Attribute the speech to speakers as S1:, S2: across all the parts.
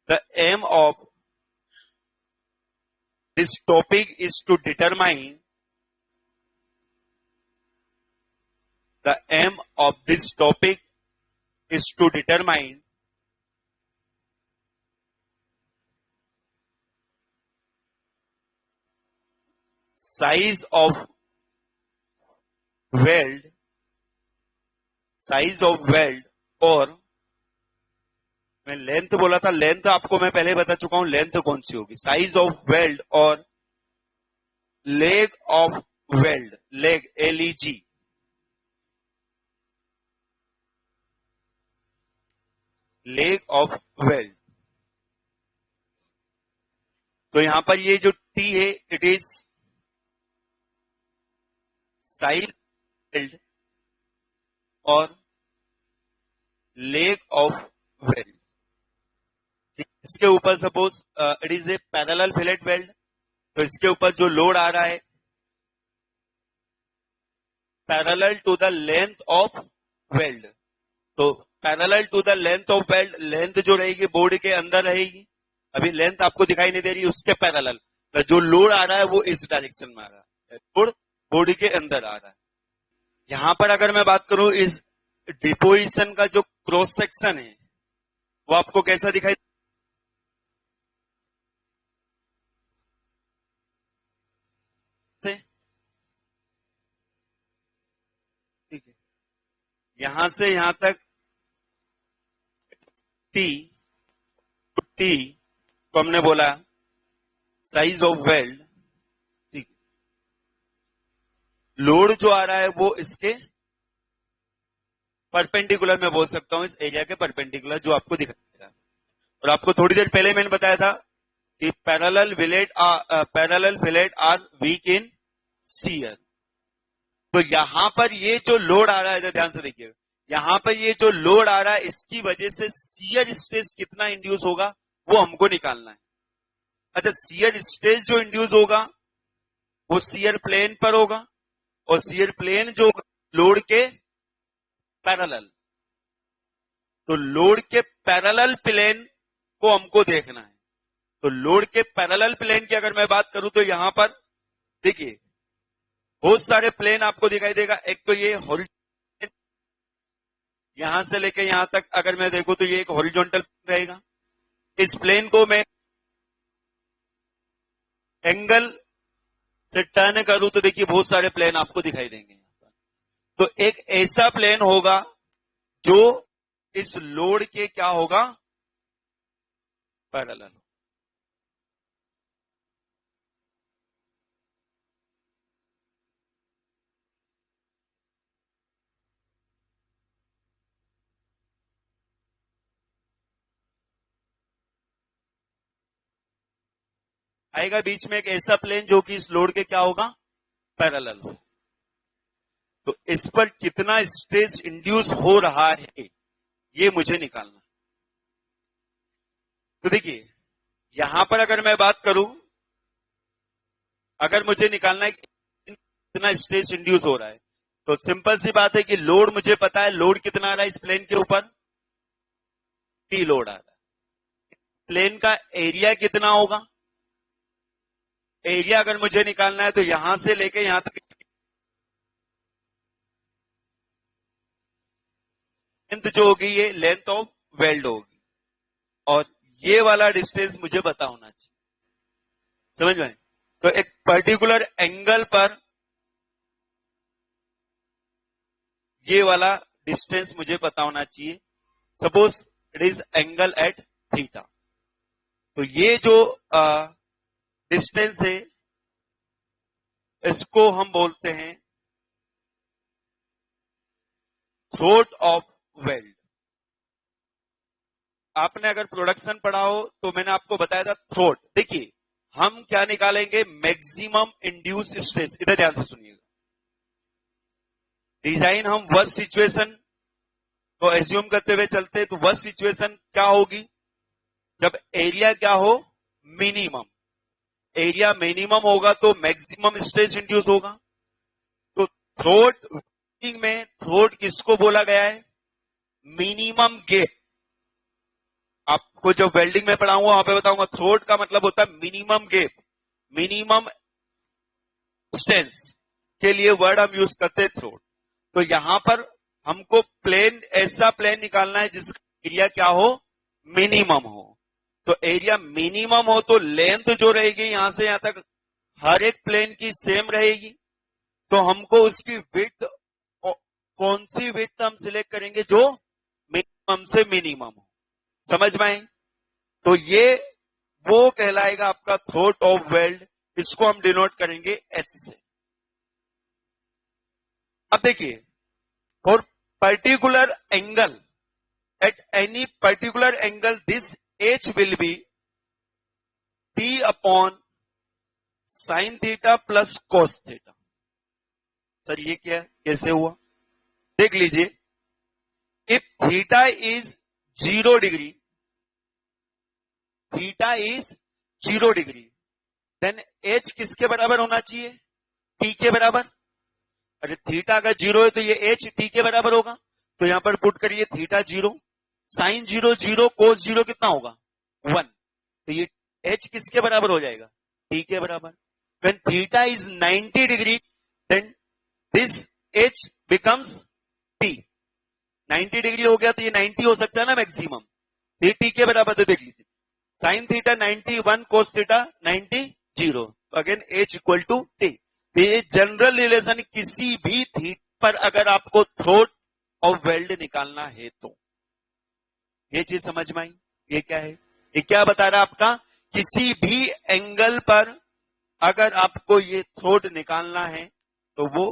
S1: The aim of this topic is to determine size of weld और मैं length बोला था, लेंथ आपको मैं पहले बता चुका हूं लेंथ कौन सी होगी, साइज ऑफ वेल्ड और leg of weld, leg LEG, leg of weld. तो यहां पर ये जो T है इट इज साइज वेल्ड और लेग ऑफ वेल्ड। इसके ऊपर suppose it is a parallel fillet weld, तो इसके ऊपर जो लोड आ रहा है parallel to the length of weld, तो parallel to the length of weld, length जो रहेगी बोर्ड के अंदर रहेगी, अभी लेंथ आपको दिखाई नहीं दे रही, उसके पैरेलल तो जो लोड आ रहा है वो इस डायरेक्शन में आ रहा है, लोड बॉडी के अंदर आ रहा है। यहां पर अगर मैं बात करूं इस डिपोजिशन का जो क्रॉस सेक्शन है वो आपको कैसा दिखाई, ठीक है, यहां से यहां तक T तो हमने बोला साइज ऑफ वेल्ड, ठीक, लोड जो आ रहा है वो इसके परपेंडिकुलर में बोल सकता हूं, इस एरिया के परपेंडिकुलर जो आपको दिखाई दे रहा है। और आपको थोड़ी देर पहले मैंने बताया था कि parallel fillet are weak in shear. तो यहां पर ये जो लोड आ रहा है, ध्यान से देखिएगा, यहां पर ये जो लोड आ रहा है इसकी वजह से शियर स्ट्रेस कितना इंड्यूस होगा वो हमको निकालना है। अच्छा, शियर स्ट्रेस जो इंड्यूस होगा वो शियर प्लेन पर होगा और शियर प्लेन जो लोड के पैरेलल, तो लोड के पैरेलल प्लेन को हमको देखना है। तो लोड के पैरेलल प्लेन की अगर मैं बात करूं तो यहां पर देखिए बहुत सारे प्लेन आपको दिखाई देगा। एक तो ये हॉरिजॉन्टल, यहां से लेके यहां तक अगर मैं देखूं तो ये एक हॉरिजॉन्टल रहेगा। इस प्लेन को मैं एंगल से टर्न करूं तो देखिए बहुत सारे प्लेन आपको दिखाई देंगे। तो एक ऐसा प्लेन होगा जो इस लोड के क्या होगा, पैरेलल। आएगा बीच में एक ऐसा प्लेन जो कि इस लोड के क्या होगा, पैरेलल हो। तो इस पर कितना स्ट्रेस इंड्यूस हो रहा है ये मुझे निकालना। तो देखिए यहां पर अगर मैं बात करूं, अगर मुझे निकालना है कितना स्ट्रेस इंड्यूस हो रहा है, तो सिंपल सी बात है कि लोड मुझे पता है, लोड कितना आ रहा है इस प्लेन के ऊपर, T लोड आ रहा है। प्लेन का एरिया कितना होगा, एरिया अगर मुझे निकालना है तो यहां से लेके यहां तक लेंथ जो होगी ये लेंथ ऑफ वेल्ड होगी और ये वाला डिस्टेंस मुझे पता होना चाहिए, समझ में। तो एक पर्टिकुलर एंगल पर ये वाला डिस्टेंस मुझे पता होना चाहिए। Suppose it is angle at theta. तो ये जो डिस्टेंस है इसको हम बोलते हैं थ्रोट ऑफ वेल्ड। आपने अगर प्रोडक्शन पढ़ा हो तो मैंने आपको बताया था थ्रोट। देखिए हम क्या निकालेंगे, मैक्सिमम इंड्यूस स्ट्रेस। इधर ध्यान से सुनिएगा, डिजाइन हम वर्स्ट सिचुएशन को एज्यूम करते हुए चलते, तो वर्स्ट सिचुएशन क्या होगी, जब एरिया क्या हो, मिनिमम। एरिया मिनिमम होगा तो मैक्सिमम स्ट्रेस इंड्यूस होगा। तो थ्रोट में थ्रोट किसको बोला गया है, मिनिमम गेप। आपको जब वेल्डिंग में पढ़ाऊंगा वहां पे बताऊंगा, थ्रोट का मतलब होता है मिनिमम गैप, मिनिमम डिस्टेंस के लिए वर्ड हम यूज करते हैं थ्रोट। तो यहां पर हमको प्लेन, ऐसा प्लेन निकालना है जिसका एरिया क्या हो, मिनिमम हो। तो एरिया मिनिमम हो तो लेंथ जो रहेगी यहां से यहां तक हर एक प्लेन की सेम रहेगी। तो हमको उसकी विड्थ, कौन सी विड्थ हम सिलेक्ट करेंगे जो मिनिमम से मिनिमम हो। समझ में आई? तो ये वो कहलाएगा आपका थ्रोट ऑफ वेल्ड, इसको हम डिनोट करेंगे एच से। अब देखिए, for particular angle, at any particular angle this H will be P upon sine theta plus cos theta. Sir ये क्या है, कैसे हुआ? देख लीजिए, if theta is 0 degree, theta is 0 degree, then H किसके बराबर होना चाहिए, टी के बराबर। अरे थीटा अगर 0 है तो ये एच टी के बराबर होगा। तो यहां पर पुट करिए थीटा 0, साइन 0 0, कोस 0 कितना होगा 1। तो ये एच किसके बराबर हो जाएगा, टी के बराबर। When theta is 90 degree, then this H becomes T. 90 degree हो गया तो ये 90 हो सकता है ना मैक्सिमम, ये टी के बराबर। तो देख लीजिए, sine theta 91, cos theta 90 0, again H equal to T. ये जनरल रिलेशन किसी भी थीटा पर अगर आपको थ्रोट ऑफ वेल्ड निकालना है तो ये चीज समझ में आई। ये क्या है, ये क्या बता रहा है आपका, किसी भी एंगल पर अगर आपको ये थ्रोट निकालना है तो वो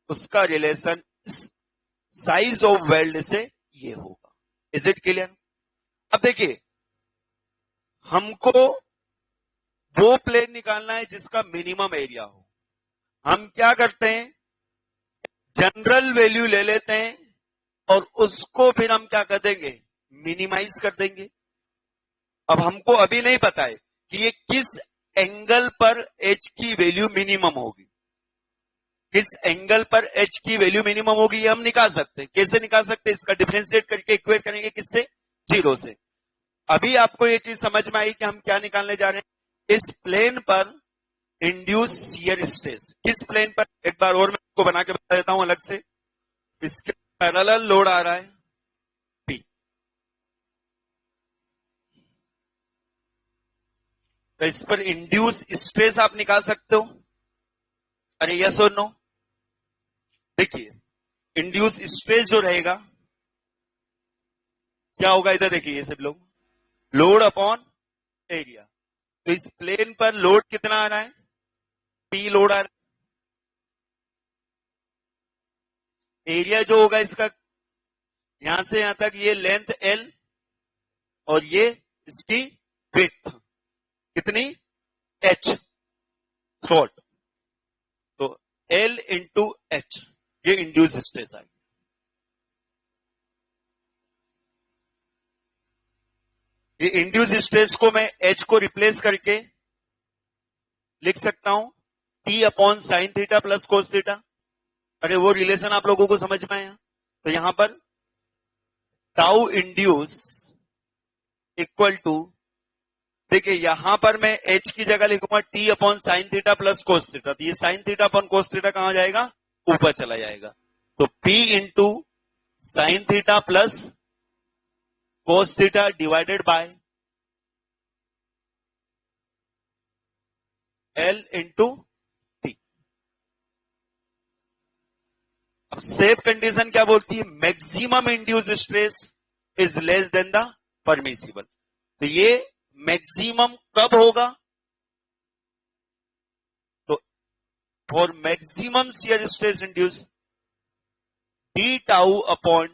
S1: उसका रिलेशन साइज ऑफ वेल्ड से ये होगा। Is it clear? अब देखिए, हमको वो प्लेन निकालना है जिसका मिनिमम एरिया हो। हम क्या करते हैं, जनरल वैल्यू ले लेते हैं और उसको फिर हम क्या कर देंगे, मिनिमाइज कर देंगे। अब हमको अभी नहीं पता है कि ये किस एंगल पर एच की वैल्यू मिनिमम होगी, किस एंगल पर एच की वैल्यू मिनिमम होगी, ये हम निकाल सकते हैं। कैसे निकाल सकते हैं, इसका डिफरेंशिएट करके इक्वेट करेंगे, किससे, 0 से। अभी आपको ये चीज समझ में आई कि हम क्या निकालने जा रहे हैं, इस प्लेन पर इंड्यूस शियर स्ट्रेस। किस प्लेन पर, एक बार और मैं आपको बना के बता देता हूं अलग से। इसके पैरेलल लोड आ रहा है P, तो इस पर इंड्यूस स्ट्रेस आप निकाल सकते हो। अरे यस और नो? देखिए, इंड्यूस स्ट्रेस जो रहेगा क्या होगा, इधर देखिए ये सब लोग, लोड अपॉन एरिया। तो इस प्लेन पर लोड कितना आ रहा है, P लोड आ रहा है। एरिया जो होगा इसका यहां से यहां तक, ये लेंथ L और ये इसकी विड्थ कितनी, H, थ्रोट। तो L इंटू H, ये इंड्यूस स्ट्रेस आ गया। ये इंड्यूस स्ट्रेस को मैं H को रिप्लेस करके लिख सकता हूं T upon sine theta plus cos theta. अरे वो रिलेशन आप लोगों को समझ में आया? तो यहां पर टाउ इंड्यूस इक्वल टू, देखिए यहां पर मैं H की जगह लिखूंगा T upon sine theta plus cos theta. तो ये sine theta upon cos theta कहां जाएगा, ऊपर चला जाएगा। तो P into sine theta plus cos theta divided by L into T। अब सेफ कंडीशन क्या बोलती है, maximum induced stress is less than the permissible. तो ये मैक्सिमम कब होगा, तो for maximum shear stress induced d tau upon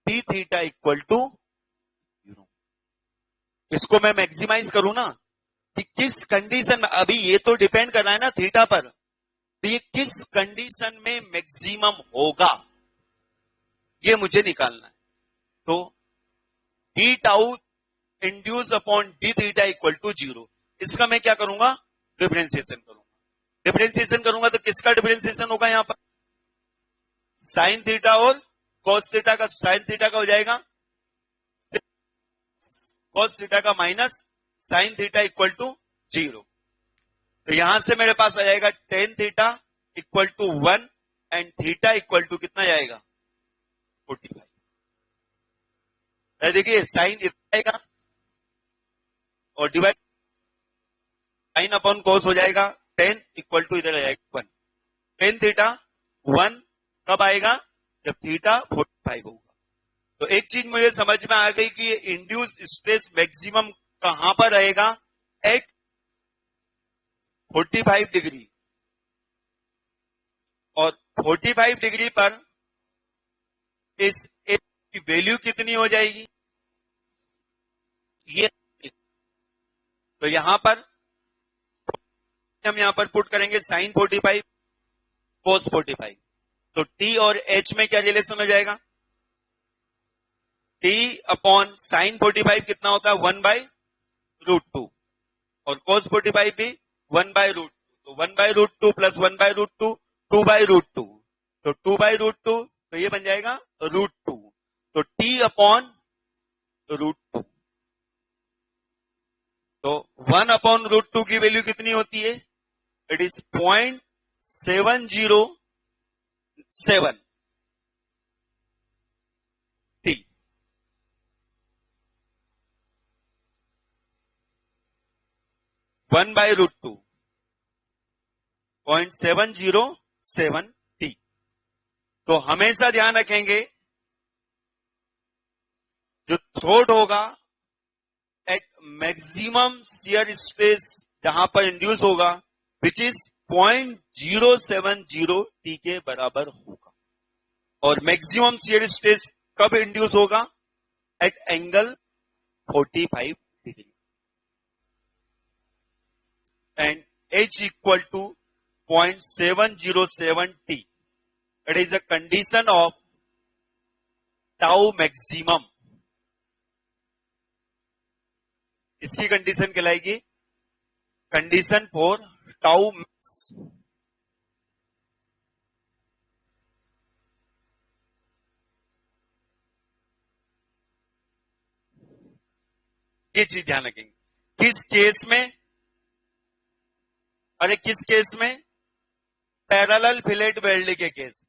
S1: d theta equal to 0। इसको मैं मैक्सिमाइज करूं ना कि किस कंडीशन में, अभी ये तो डिपेंड कर रहा है ना थीटा पर, तो ये किस कंडीशन में मैक्सिमम होगा ये मुझे निकालना है। तो d tau induced upon d theta equal to 0, इसका मैं क्या करूंगा, डिफरेंशिएशन करूंगा। डिफरेंशिएशन करूंगा तो किसका डिफरेंशिएशन होगा, यहां पर साइन थीटा और कॉस थीटा का। साइन थीटा का हो जाएगा cos थीटा का minus sin theta equal to 0। तो यहां से मेरे पास आ जाएगा tan theta equal to 1 and theta equal to कितना जाएगा 45। देखिए साइन इतना आएगा और डिवाइड साइन अपॉन कॉस हो जाएगा 10 इक्वल टू इधर आ जाएगा 1। tan थीटा 1 कब आएगा जब थीटा 45 होगा। तो एक चीज मुझे समझ में आ गई कि ये इंड्यूस स्ट्रेस मैक्सिमम कहां पर रहेगा, एट 45 डिग्री। और 45 डिग्री पर इस ए की वैल्यू कितनी हो जाएगी, ये तो यहां पर हम यहां पर पुट करेंगे साइन 45 कोस 45। तो टी और एच में क्या रिलेशन हो जाएगा, टी अपॉन साइन 45 कितना होता है 1/√2 और कोस 45 भी 1/√2। तो 1/√2 प्लस 1/√2 2/√2। तो 2/√2 तो ये बन जाएगा √2। तो टी अपॉन √2। तो 1/√2 की वैल्यू कितनी होती है, इट इज 0.707 टी। 1/√2 0.707 टी। तो हमेशा ध्यान रखेंगे जो थ्रोट होगा एट मैक्सिमम शियर स्ट्रेस जहां पर इंड्यूस होगा विच इज 0.070 टी के बराबर होगा। और मैक्सिमम शियर स्ट्रेस कब इंड्यूस होगा, at angle 45 degree and H equal to 0.707 T. It is a condition of tau maximum. इसकी कंडीशन कहलाएगी कंडीशन फॉर टाउ मैक्स। ये चीज ध्यान रखेंगे किस केस में, अरे किस केस में, पैरेलल फिलेट वेल्ड के केस।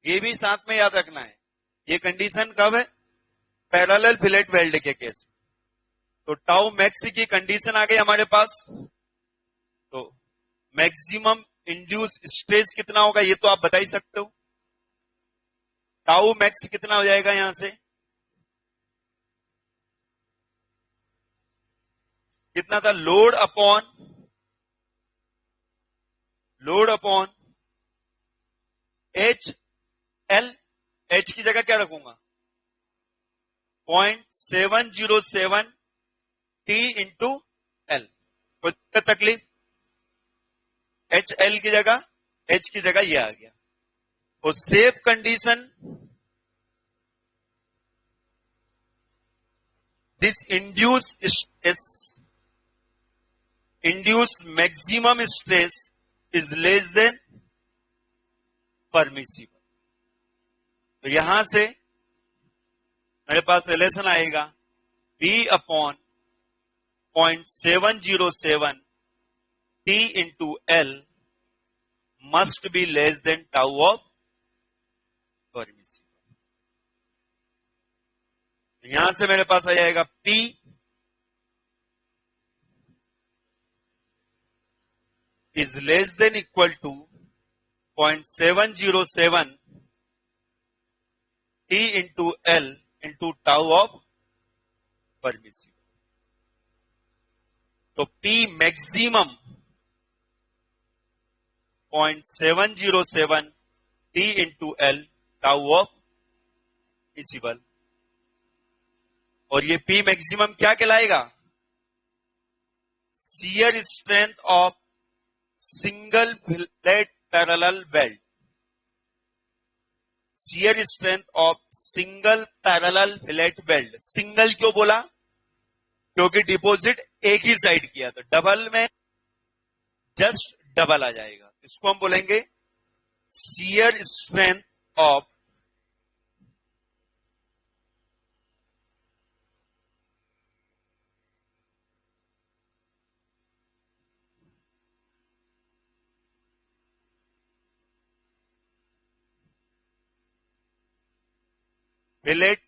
S1: ये भी साथ में याद रखना है, ये कंडीशन कब है, पैरेलल फिलेट वेल्ड के केस में। तो टाउ मैक्स की कंडीशन आ गई हमारे पास। तो मैक्सिमम इंड्यूस स्ट्रेस कितना होगा ये तो आप बता ही सकते हो। टाउ मैक्स कितना हो जाएगा यहां से, कितना था, load upon H L. H की जगह क्या रखूंगा 0.707 टी इंटू एल। कोई तकलीफ, एच एल की जगह, एच की जगह ये आ गया। तो safe condition, this induce maximum stress is less then permissible. तो यहां से मेरे पास रिलेशन आएगा B upon 0.707 T into L must be less than tau of permissible. यहां से मेरे पास आ जाएगा P is less than equal to 0.707 T into L into tau of permissible. तो P maximum 0.707 T into L tau of permissible। और ये P maximum क्या कहलाएगा, shear strength of single fillet parallel weld. Shear strength of single parallel fillet weld. Single क्यों बोला, क्योंकि deposit एक ही side किया, तो डबल में जस्ट डबल आ जाएगा। इसको हम बोलेंगे शियर स्ट्रेंथ ऑफ फिलेट